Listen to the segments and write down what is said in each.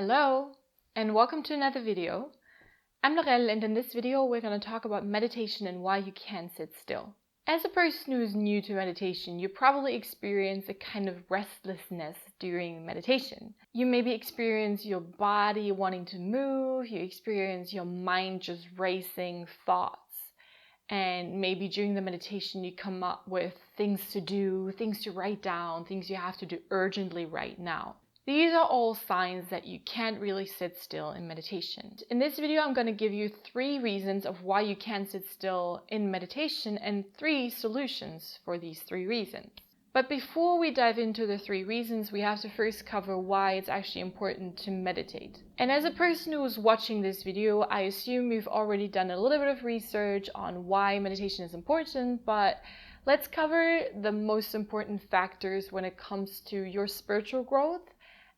Hello, and welcome to another video. I'm Lorelle, and in this video we're going to talk about meditation and why you can't sit still. As a person who is new to meditation, you probably experience a kind of restlessness during meditation. You maybe experience your body wanting to move, you experience your mind just racing thoughts, and maybe during the meditation you come up with things to do, things to write down, things you have to do urgently right now. These are all signs that you can't really sit still in meditation. In this video, I'm going to give you 3 reasons of why you can't sit still in meditation and 3 solutions for these 3 reasons. But before we dive into the 3 reasons, we have to first cover why it's actually important to meditate. And as a person who is watching this video, I assume you've already done a little bit of research on why meditation is important, but let's cover the most important factors when it comes to your spiritual growth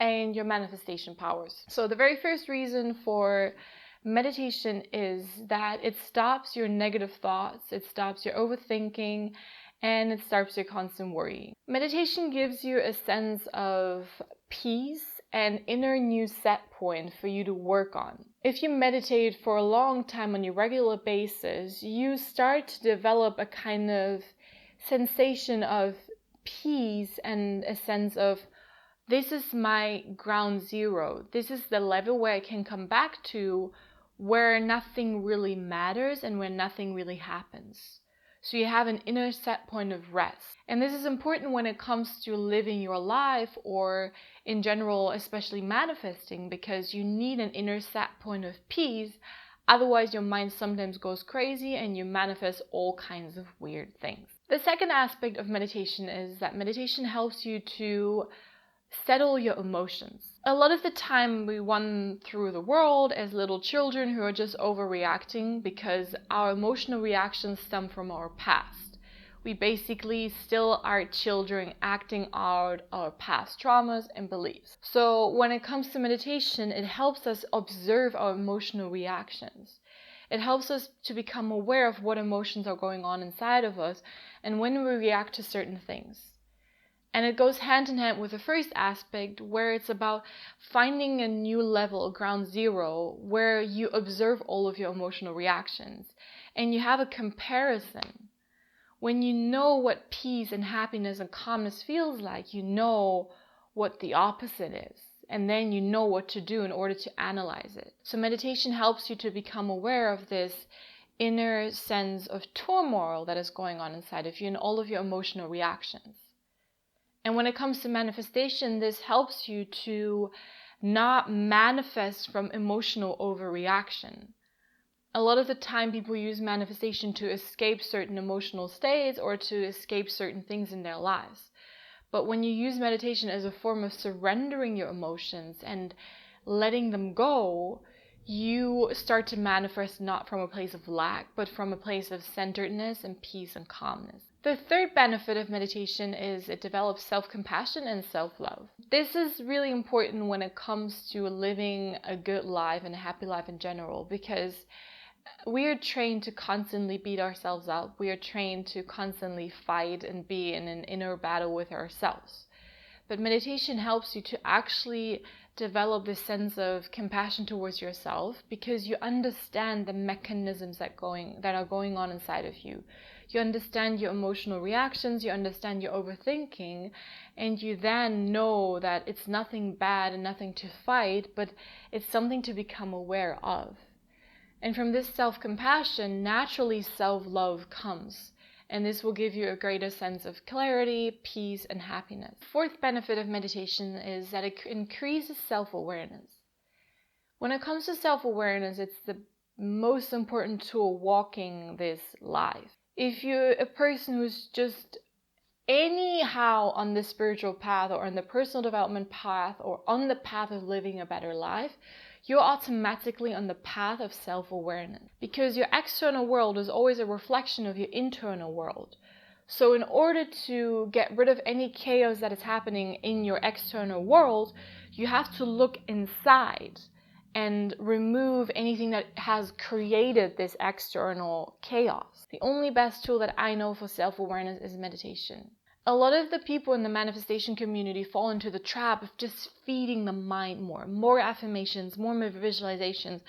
and your manifestation powers. So the very first reason for meditation is that it stops your negative thoughts, it stops your overthinking, and it stops your constant worrying. Meditation gives you a sense of peace and inner new set point for you to work on. If you meditate for a long time on a regular basis, you start to develop a kind of sensation of peace and a sense of, this is my ground zero. This is the level where I can come back to where nothing really matters and where nothing really happens. So you have an inner set point of rest. And this is important when it comes to living your life or in general, especially manifesting, because you need an inner set point of peace. Otherwise, your mind sometimes goes crazy and you manifest all kinds of weird things. The second aspect of meditation is that meditation helps you to settle your emotions. A lot of the time we run through the world as little children who are just overreacting because our emotional reactions stem from our past. We basically still are children acting out our past traumas and beliefs. So when it comes to meditation, it helps us observe our emotional reactions. It helps us to become aware of what emotions are going on inside of us and when we react to certain things. And it goes hand in hand with the first aspect, where it's about finding a new level, ground zero, where you observe all of your emotional reactions and you have a comparison. When you know what peace and happiness and calmness feels like, you know what the opposite is. And then you know what to do in order to analyze it. So meditation helps you to become aware of this inner sense of turmoil that is going on inside of you and all of your emotional reactions. And when it comes to manifestation, this helps you to not manifest from emotional overreaction. A lot of the time people use manifestation to escape certain emotional states or to escape certain things in their lives. But when you use meditation as a form of surrendering your emotions and letting them go, you start to manifest not from a place of lack, but from a place of centeredness and peace and calmness. The third benefit of meditation is it develops self-compassion and self-love. This is really important when it comes to living a good life and a happy life in general, because we are trained to constantly beat ourselves up. We are trained to constantly fight and be in an inner battle with ourselves. But meditation helps you to actually develop this sense of compassion towards yourself because you understand the mechanisms that are going on inside of you. You understand your emotional reactions, you understand your overthinking, and you then know that it's nothing bad and nothing to fight, but it's something to become aware of. And from this self-compassion, naturally self-love comes. And this will give you a greater sense of clarity, peace, and happiness. Fourth benefit of meditation is that it increases self-awareness. When it comes to self-awareness, it's the most important tool walking this life. If you're a person who's just anyhow on the spiritual path or on the personal development path or on the path of living a better life, you're automatically on the path of self-awareness, because your external world is always a reflection of your internal world. So in order to get rid of any chaos that is happening in your external world, you have to look inside and remove anything that has created this external chaos. The only best tool that I know for self-awareness is meditation. A lot of the people in the manifestation community fall into the trap of just feeding the mind more affirmations, more visualizations,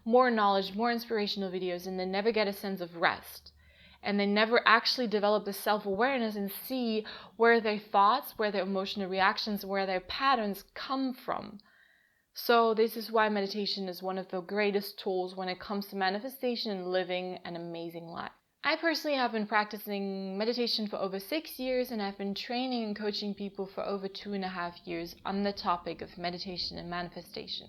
more knowledge, more inspirational videos, and they never get a sense of rest. And they never actually develop the self-awareness and see where their thoughts, where their emotional reactions, where their patterns come from. So this is why meditation is one of the greatest tools when it comes to manifestation and living an amazing life. I personally have been practicing meditation for over 6 years, and I've been training and coaching people for over 2.5 years on the topic of meditation and manifestation.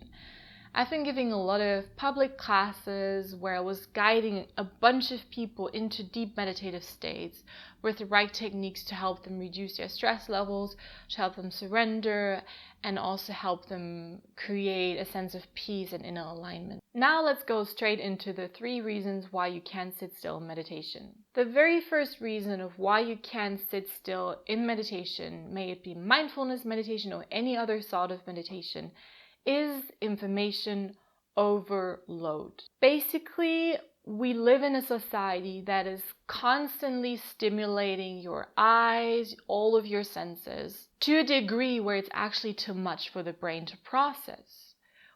I've been giving a lot of public classes where I was guiding a bunch of people into deep meditative states with the right techniques to help them reduce their stress levels, to help them surrender, and also help them create a sense of peace and inner alignment. Now let's go straight into the 3 reasons why you can't sit still in meditation. The very first reason of why you can't sit still in meditation, may it be mindfulness meditation or any other sort of meditation, is information overload. Basically, we live in a society that is constantly stimulating your eyes, all of your senses, to a degree where it's actually too much for the brain to process.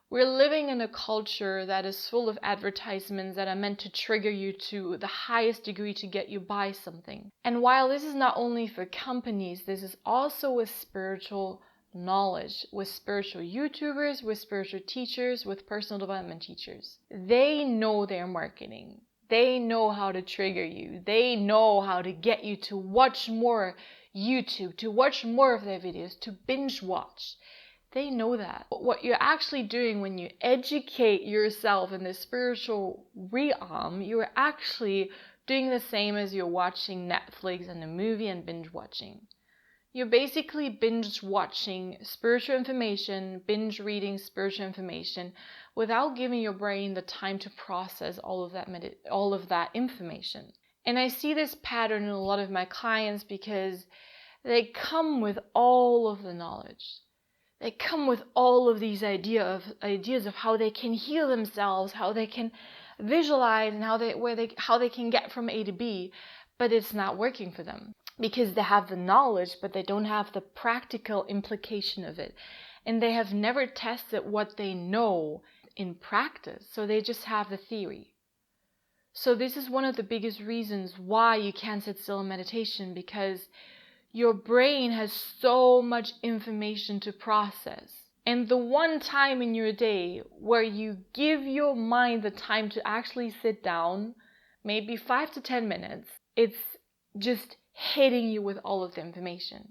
We're living in a culture that is full of advertisements that are meant to trigger you to the highest degree to get you buy something. And while this is not only for companies, this is also with spiritual knowledge, with spiritual YouTubers, with spiritual teachers, with personal development teachers. They know their marketing. They know how to trigger you. They know how to get you to watch more YouTube, to watch more of their videos, to binge watch. They know that. But what you're actually doing when you educate yourself in the spiritual realm, you're actually doing the same as you're watching Netflix and a movie and binge watching. You're basically binge watching spiritual information, binge reading spiritual information without giving your brain the time to process all of that information. And I see this pattern in a lot of my clients because they come with all of the knowledge. They come with all of these ideas of how they can heal themselves, how they can visualize, and how they can get from A to B, but it's not working for them. Because they have the knowledge, but they don't have the practical implication of it. And they have never tested what they know in practice. So they just have the theory. So this is one of the biggest reasons why you can't sit still in meditation, because your brain has so much information to process. And the one time in your day where you give your mind the time to actually sit down, maybe 5 to 10 minutes, it's just hitting you with all of the information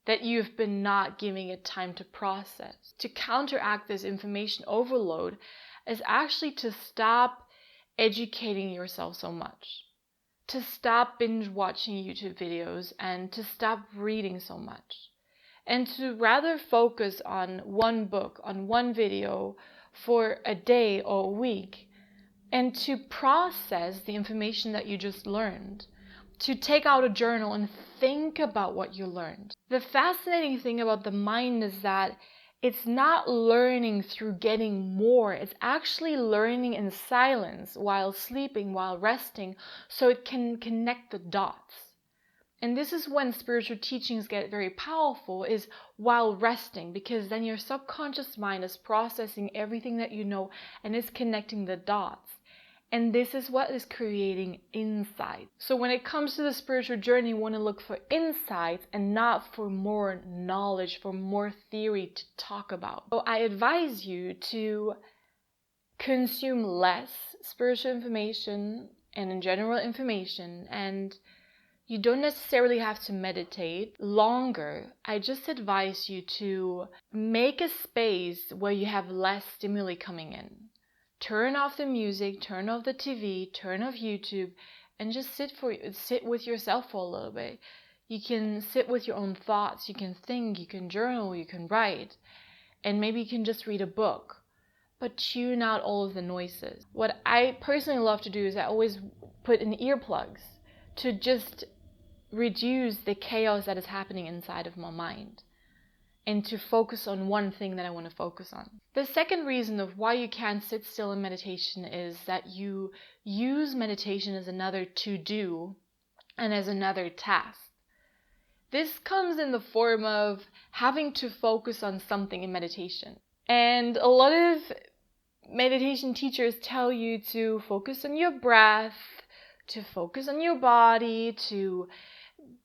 that you've been not giving it time to process. To counteract this information overload is actually to stop educating yourself so much, to stop binge watching YouTube videos, and to stop reading so much, and to rather focus on one book, on one video for a day or a week, and to process the information that you just learned. To take out a journal and think about what you learned. The fascinating thing about the mind is that it's not learning through getting more. It's actually learning in silence, while sleeping, while resting, so it can connect the dots. And this is when spiritual teachings get very powerful, is while resting, because then your subconscious mind is processing everything that you know and is connecting the dots. And this is what is creating insight. So when it comes to the spiritual journey, you want to look for insights and not for more knowledge, for more theory to talk about. So I advise you to consume less spiritual information and in general information, and you don't necessarily have to meditate longer. I just advise you to make a space where you have less stimuli coming in. Turn off the music, turn off the TV, turn off YouTube, and just sit with yourself for a little bit. You can sit with your own thoughts, you can think, you can journal, you can write, and maybe you can just read a book. But tune out all of the noises. What I personally love to do is I always put in earplugs to just reduce the chaos that is happening inside of my mind, and to focus on one thing that I want to focus on. The second reason of why you can't sit still in meditation is that you use meditation as another to-do and as another task. This comes in the form of having to focus on something in meditation. And a lot of meditation teachers tell you to focus on your breath, to focus on your body, to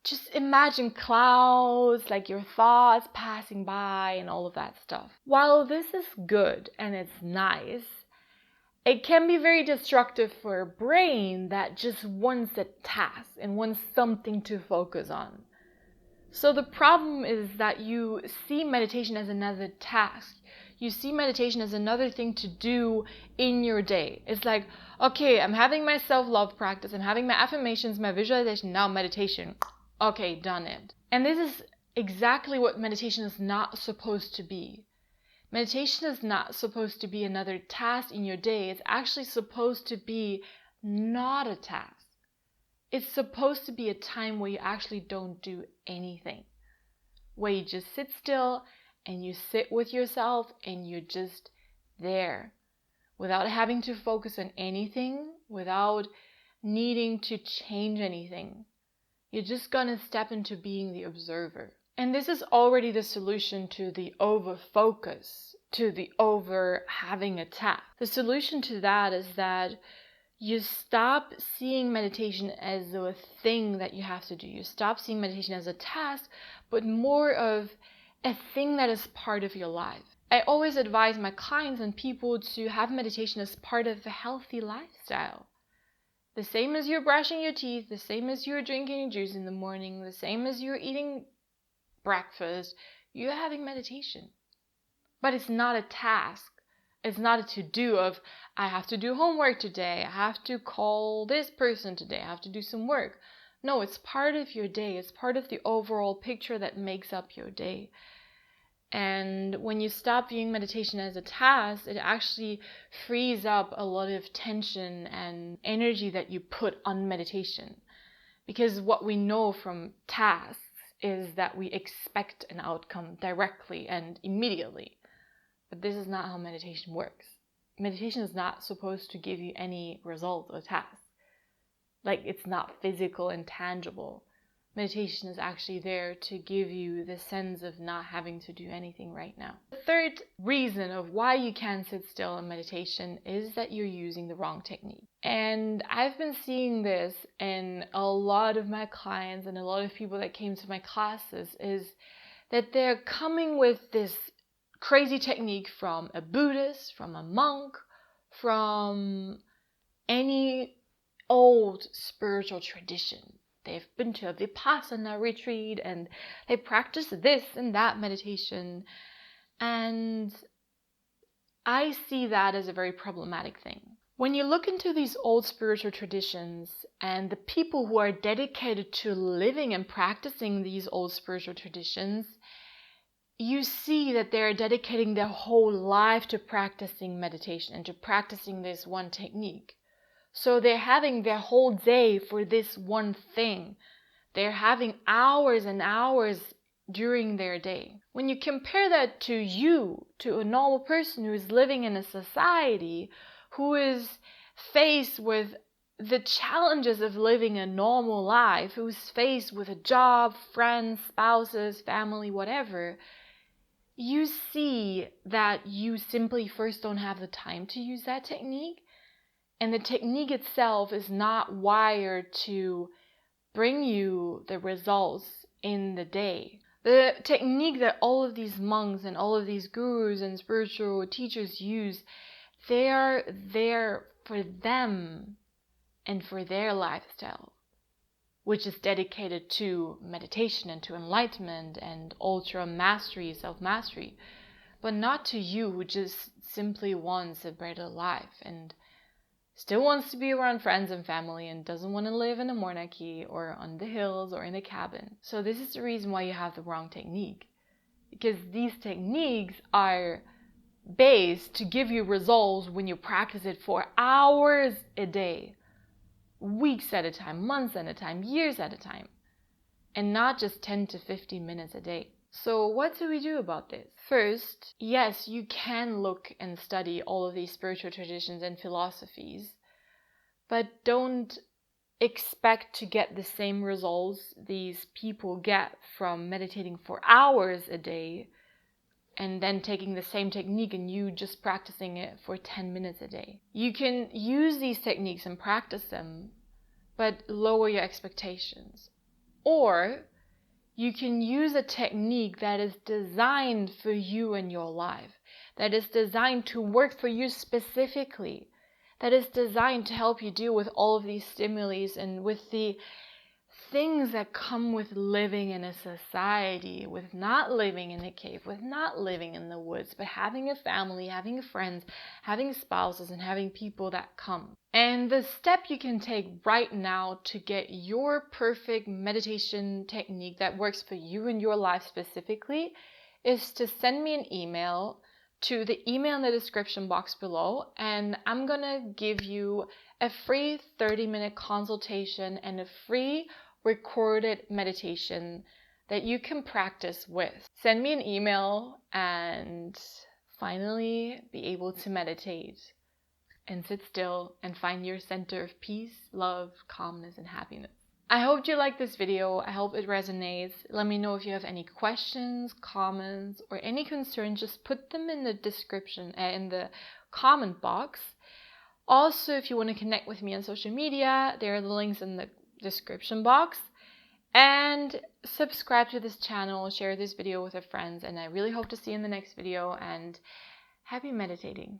just imagine clouds, like your thoughts passing by and all of that stuff. While this is good and it's nice, it can be very destructive for a brain that just wants a task and wants something to focus on. So the problem is that you see meditation as another task. You see meditation as another thing to do in your day. It's like, okay, I'm having my self-love practice, I'm having my affirmations, my visualization, now meditation. Okay, done it. And this is exactly what meditation is not supposed to be. Meditation is not supposed to be another task in your day. It's actually supposed to be not a task. It's supposed to be a time where you actually don't do anything. Where you just sit still and you sit with yourself and you're just there. Without having to focus on anything, without needing to change anything. You're just gonna step into being the observer. And this is already the solution to the overfocus, to the over having a task. The solution to that is that you stop seeing meditation as a thing that you have to do. You stop seeing meditation as a task, but more of a thing that is part of your life. I always advise my clients and people to have meditation as part of a healthy lifestyle. The same as you're brushing your teeth, the same as you're drinking your juice in the morning, the same as you're eating breakfast, you're having meditation. But it's not a task. It's not a to-do of, I have to do homework today, I have to call this person today, I have to do some work. No, it's part of your day. It's part of the overall picture that makes up your day. And when you stop viewing meditation as a task, it actually frees up a lot of tension and energy that you put on meditation. Because what we know from tasks is that we expect an outcome directly and immediately. But this is not how meditation works. Meditation is not supposed to give you any result or task. Like, it's not physical and tangible. Meditation is actually there to give you the sense of not having to do anything right now. The third reason of why you can't sit still in meditation is that you're using the wrong technique. And I've been seeing this in a lot of my clients and a lot of people that came to my classes, is that they're coming with this crazy technique from a Buddhist, from a monk, from any old spiritual tradition. They've been to a Vipassana retreat and they practice this and that meditation. And I see that as a very problematic thing. When you look into these old spiritual traditions and the people who are dedicated to living and practicing these old spiritual traditions, you see that they're dedicating their whole life to practicing meditation and to practicing this one technique. So they're having their whole day for this one thing. They're having hours and hours during their day. When you compare that to you, to a normal person who is living in a society, who is faced with the challenges of living a normal life, who's faced with a job, friends, spouses, family, whatever, you see that you simply first don't have the time to use that technique. And the technique itself is not wired to bring you the results in the day. The technique that all of these monks and all of these gurus and spiritual teachers use, they are there for them and for their lifestyle, which is dedicated to meditation and to enlightenment and ultra mastery, self-mastery, but not to you who just simply wants a better life and still wants to be around friends and family and doesn't want to live in a monarchy or on the hills or in a cabin. So this is the reason why you have the wrong technique. Because these techniques are based to give you results when you practice it for hours a day, weeks at a time, months at a time, years at a time, and not just 10 to 15 minutes a day. So what do we do about this? First, yes, you can look and study all of these spiritual traditions and philosophies, but don't expect to get the same results these people get from meditating for hours a day and then taking the same technique and you just practicing it for 10 minutes a day. You can use these techniques and practice them, but lower your expectations. Or you can use a technique that is designed for you and your life, that is designed to work for you specifically, that is designed to help you deal with all of these stimuli and with the things that come with living in a society, with not living in a cave, with not living in the woods, but having a family, having friends, having spouses, and having people that come. And the step you can take right now to get your perfect meditation technique that works for you and your life specifically is to send me an email to the email in the description box below, and I'm gonna give you a free 30-minute consultation and a free recorded meditation that you can practice with. Send me an email and finally be able to meditate and sit still and find your center of peace, love, calmness, and happiness. I hope you like this video. I hope it resonates. Let me know if you have any questions, comments, or any concerns. Just put them in the description, in the comment box. Also, if you want to connect with me on social media, there are the links in the description box. And subscribe to this channel, share this video with your friends, and I really hope to see you in the next video, and happy meditating.